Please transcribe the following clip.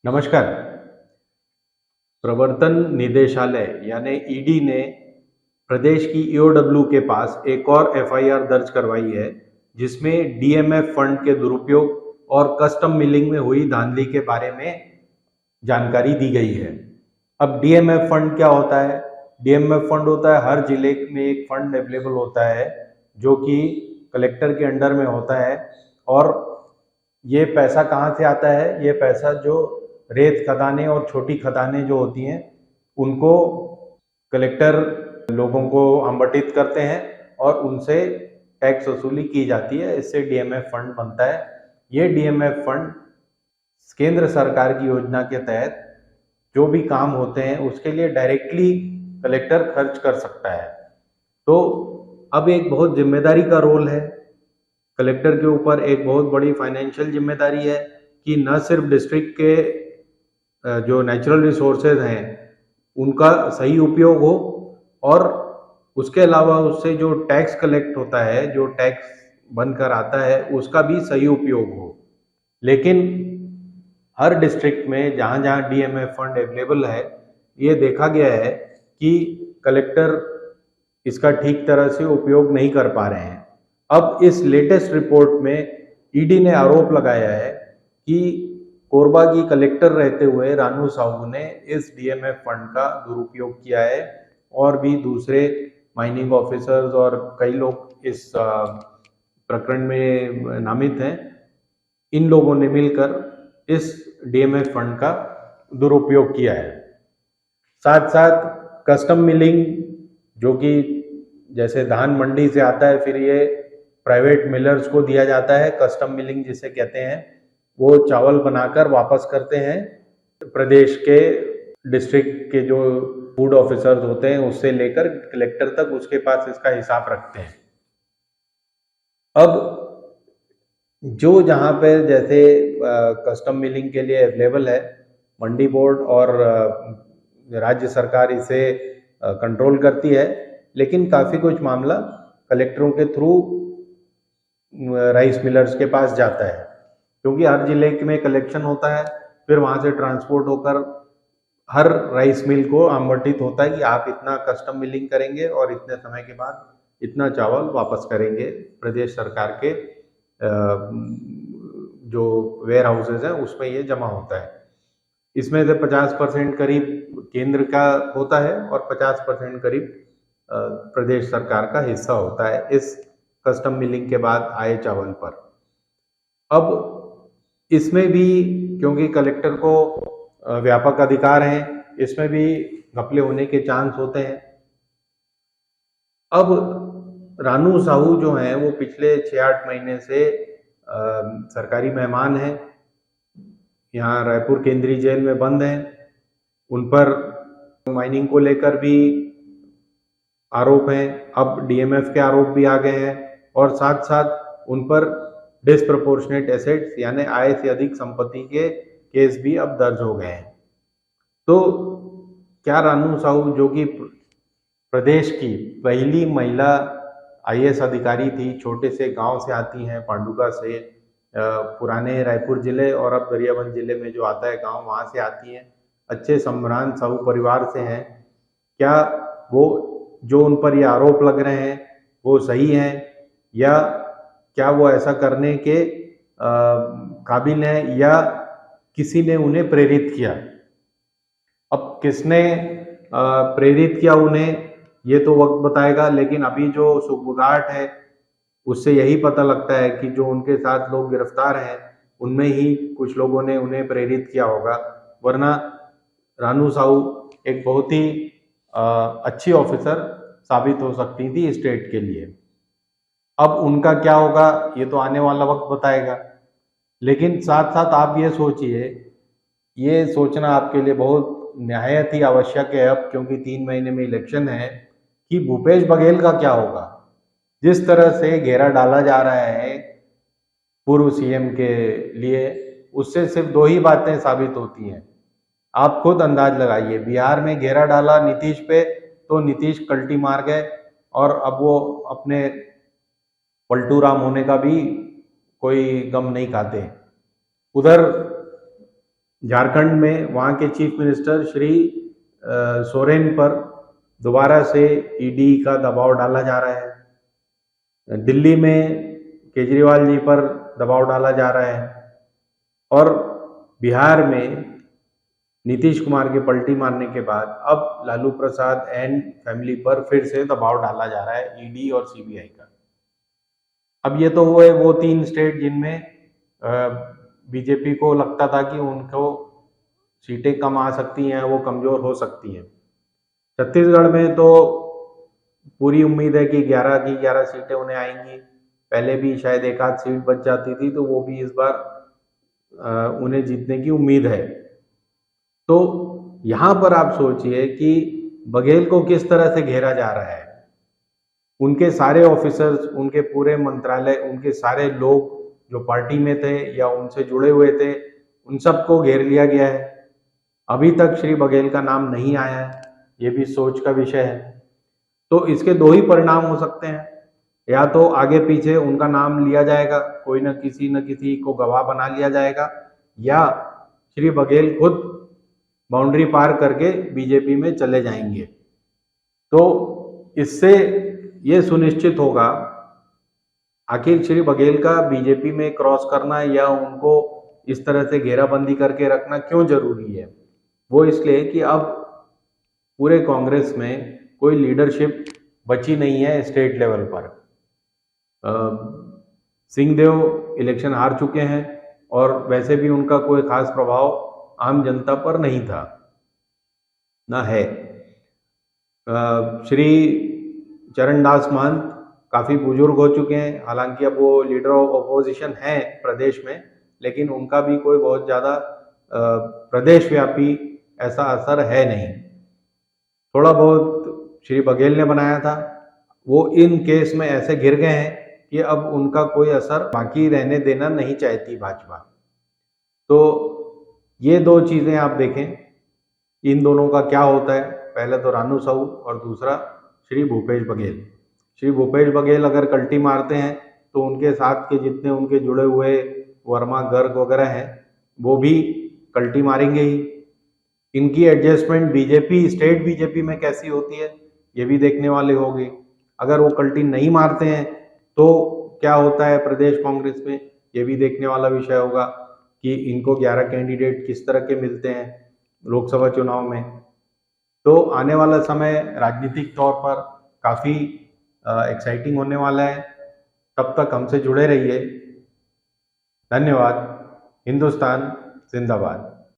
नमस्कार। प्रवर्तन निदेशालय यानी ईडी ने प्रदेश की ईओडब्ल्यू के पास एक और एफआईआर दर्ज करवाई है, जिसमें डीएमएफ फंड के दुरुपयोग और कस्टम मिलिंग में हुई धांधली के बारे में जानकारी दी गई है। अब डीएमएफ फंड क्या होता है? डीएमएफ फंड होता है, हर जिले में एक फंड अवेलेबल होता है जो कि कलेक्टर के अंडर में होता है। और ये पैसा कहाँ से आता है? ये पैसा जो रेत खदानें और छोटी खदानें जो होती हैं उनको कलेक्टर लोगों को आवंटित करते हैं और उनसे टैक्स वसूली की जाती है। इससे डीएमएफ फंड बनता है। ये डीएमएफ फंड केंद्र सरकार की योजना के तहत जो भी काम होते हैं उसके लिए डायरेक्टली कलेक्टर खर्च कर सकता है। तो अब एक बहुत जिम्मेदारी का रोल है कलेक्टर के ऊपर, एक बहुत बड़ी फाइनेंशियल जिम्मेदारी है कि न सिर्फ डिस्ट्रिक्ट के जो नेचुरल रिसोर्सेज हैं उनका सही उपयोग हो और उसके अलावा उससे जो टैक्स कलेक्ट होता है, जो टैक्स बनकर आता है, उसका भी सही उपयोग हो। लेकिन हर डिस्ट्रिक्ट में जहाँ जहाँ डीएमएफ फंड अवेलेबल है, ये देखा गया है कि कलेक्टर इसका ठीक तरह से उपयोग नहीं कर पा रहे हैं। अब इस लेटेस्ट रिपोर्ट में ईडी ने आरोप लगाया है कि कोरबा की कलेक्टर रहते हुए रानू साहू ने इस डीएमएफ फंड का दुरुपयोग किया है और भी दूसरे माइनिंग ऑफिसर्स और कई लोग इस प्रकरण में नामित हैं। इन लोगों ने मिलकर इस डीएमएफ फंड का दुरुपयोग किया है। साथ साथ कस्टम मिलिंग, जो कि जैसे धान मंडी से आता है फिर ये प्राइवेट मिलर्स को दिया जाता है, कस्टम मिलिंग जिसे कहते हैं, वो चावल बनाकर वापस करते हैं प्रदेश के डिस्ट्रिक्ट के जो फूड ऑफिसर्स होते हैं उससे लेकर कलेक्टर तक उसके पास इसका हिसाब रखते हैं। अब जो जहाँ पे जैसे कस्टम मिलिंग के लिए अवेलेबल है, मंडी बोर्ड और राज्य सरकार इसे कंट्रोल करती है, लेकिन काफ़ी कुछ मामला कलेक्टरों के थ्रू राइस मिलर्स के पास जाता है, क्योंकि हर जिले में कलेक्शन होता है, फिर वहाँ से ट्रांसपोर्ट होकर हर राइस मिल को आवंटित होता है कि आप इतना कस्टम मिलिंग करेंगे और इतने समय के बाद इतना चावल वापस करेंगे प्रदेश सरकार के जो वेयर हाउसेज हैं उसमें ये जमा होता है। इसमें से 50% करीब केंद्र का होता है और 50% करीब प्रदेश सरकार का हिस्सा होता है इस कस्टम मिलिंग के बाद आए चावल पर। अब इसमें भी क्योंकि कलेक्टर को व्यापक अधिकार हैं, इसमें भी घपले होने के चांस होते हैं। अब रानू साहू जो हैं वो पिछले 6-8 महीने से सरकारी मेहमान हैं, यहाँ रायपुर केंद्रीय जेल में बंद हैं। उन पर माइनिंग को लेकर भी आरोप हैं, अब डीएमएफ के आरोप भी आ गए हैं और साथ साथ उन पर डिस्प्रपोर्शनेट एसेट्स यानी आय से अधिक संपत्ति के केस भी अब दर्ज हो गए हैं। तो क्या रानू साहू, जो कि प्रदेश की पहली महिला आईएएस अधिकारी थी, छोटे से गांव से आती हैं, पांडुका से, पुराने रायपुर जिले और अब गरियाबंद जिले में जो आता है गांव, वहां से आती हैं, अच्छे सम्भ्रांत साहू परिवार से हैं, क्या वो जो उन पर ये आरोप लग रहे हैं वो सही हैं या क्या वो ऐसा करने के काबिल हैं या किसी ने उन्हें प्रेरित किया? अब किसने प्रेरित किया उन्हें ये तो वक्त बताएगा, लेकिन अभी जो सुगबुगाहट है उससे यही पता लगता है कि जो उनके साथ लोग गिरफ्तार हैं उनमें ही कुछ लोगों ने उन्हें प्रेरित किया होगा, वरना रानू साहू एक बहुत ही अच्छी ऑफिसर साबित हो सकती थी स्टेट के लिए। अब उनका क्या होगा ये तो आने वाला वक्त बताएगा, लेकिन साथ साथ आप ये सोचिए, ये सोचना आपके लिए बहुत निहायत ही आवश्यक है अब, क्योंकि 3 महीने में इलेक्शन है, कि भूपेश बघेल का क्या होगा। जिस तरह से घेरा डाला जा रहा है पूर्व सीएम के लिए, उससे सिर्फ 2 ही बातें साबित होती हैं। आप खुद अंदाज लगाइए, बिहार में घेरा डाला नीतीश पे तो नीतीश कल्टी मार गए और अब वो अपने पलटू राम होने का भी कोई गम नहीं खाते। उधर झारखंड में वहाँ के चीफ मिनिस्टर श्री सोरेन पर दोबारा से ईडी का दबाव डाला जा रहा है। दिल्ली में केजरीवाल जी पर दबाव डाला जा रहा है और बिहार में नीतीश कुमार के पलटी मारने के बाद अब लालू प्रसाद एंड फैमिली पर फिर से दबाव डाला जा रहा है ईडी और सीबीआई का। अब ये तो हुए वो 3 स्टेट जिनमें बीजेपी को लगता था कि उनको सीटें कम आ सकती हैं, वो कमजोर हो सकती हैं। छत्तीसगढ़ में तो पूरी उम्मीद है कि 11 की 11 सीटें उन्हें आएंगी। पहले भी शायद एक आध सीट बच जाती थी, तो वो भी इस बार उन्हें जीतने की उम्मीद है। तो यहाँ पर आप सोचिए कि बघेल को किस तरह से घेरा जा रहा है। उनके सारे ऑफिसर्स, उनके पूरे मंत्रालय, उनके सारे लोग जो पार्टी में थे या उनसे जुड़े हुए थे, उन सबको घेर लिया गया है। अभी तक श्री बघेल का नाम नहीं आया है, ये भी सोच का विषय है। तो इसके 2 ही परिणाम हो सकते हैं, या तो आगे पीछे उनका नाम लिया जाएगा, कोई न किसी को गवाह बना लिया जाएगा, या श्री बघेल खुद बाउंड्री पार करके बीजेपी में चले जाएंगे। तो इससे ये सुनिश्चित होगा, आखिर श्री बघेल का बीजेपी में क्रॉस करना या उनको इस तरह से घेराबंदी करके रखना क्यों जरूरी है। वो इसलिए कि अब पूरे कांग्रेस में कोई लीडरशिप बची नहीं है स्टेट लेवल पर। सिंहदेव इलेक्शन हार चुके हैं और वैसे भी उनका कोई खास प्रभाव आम जनता पर नहीं था, ना है। श्री चरणदास महंत काफ़ी बुजुर्ग हो चुके हैं, हालांकि अब वो लीडर ऑफ अपोजिशन हैं प्रदेश में, लेकिन उनका भी कोई बहुत ज़्यादा प्रदेश व्यापी ऐसा असर है नहीं। थोड़ा बहुत श्री बघेल ने बनाया था, वो इन केस में ऐसे गिर गए हैं कि अब उनका कोई असर बाकी रहने देना नहीं चाहती भाजपा। तो ये 2 चीज़ें आप देखें, इन दोनों का क्या होता है। पहले तो रानू साहू और दूसरा श्री भूपेश बघेल। श्री भूपेश बघेल अगर कल्टी मारते हैं तो उनके साथ के जितने उनके जुड़े हुए वर्मा, गर्ग वगैरह हैं, वो भी कल्टी मारेंगे ही। इनकी एडजस्टमेंट बीजेपी, स्टेट बीजेपी में कैसी होती है, ये भी देखने वाले होंगे। अगर वो कल्टी नहीं मारते हैं तो क्या होता है प्रदेश कांग्रेस में, ये भी देखने वाला विषय होगा कि इनको 11 कैंडिडेट किस तरह के मिलते हैं लोकसभा चुनाव में। तो आने वाला समय राजनीतिक तौर पर काफ़ी एक्साइटिंग होने वाला है। तब तक हमसे जुड़े रहिए। धन्यवाद। हिंदुस्तान जिंदाबाद।